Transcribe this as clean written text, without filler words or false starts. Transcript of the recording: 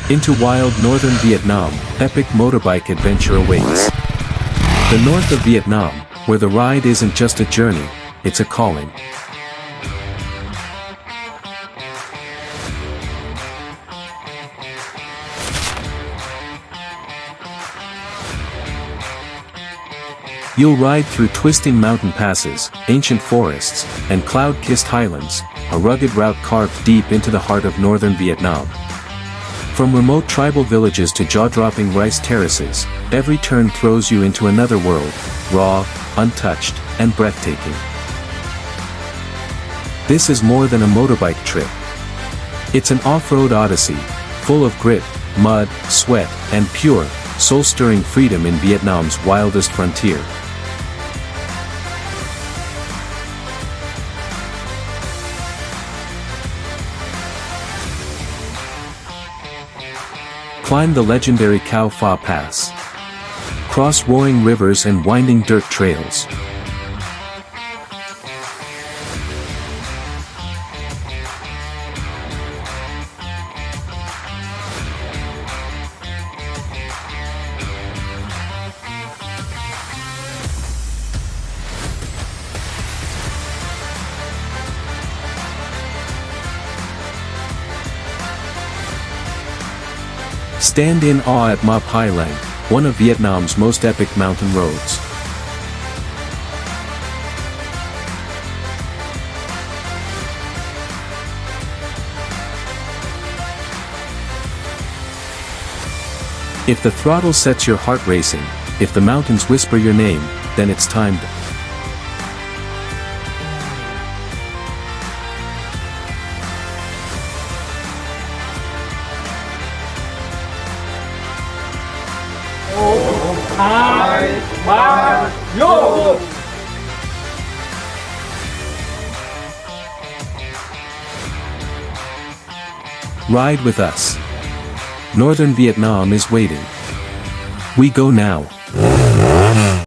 Into wild northern Vietnam, epic motorbike adventure awaits. The north of Vietnam, where the ride isn't just a journey, it's a calling. You'll ride through twisting mountain passes, ancient forests, and cloud-kissed highlands, a rugged route carved deep into the heart of northern Vietnam. From remote tribal villages to jaw-dropping rice terraces, every turn throws you into another world, raw, untouched, and breathtaking. This is more than a motorbike trip. It's an off-road odyssey, full of grit, mud, sweat, and pure, soul-stirring freedom in Vietnam's wildest frontier. Climb the legendary Cao Pha Pass. Cross roaring rivers and winding dirt trails. Stand in awe at highland, one of Vietnam's most epic mountain roads. If the throttle sets your heart racing, if the mountains whisper your name, then it's time to Ride with us. Northern Vietnam is waiting. We go now.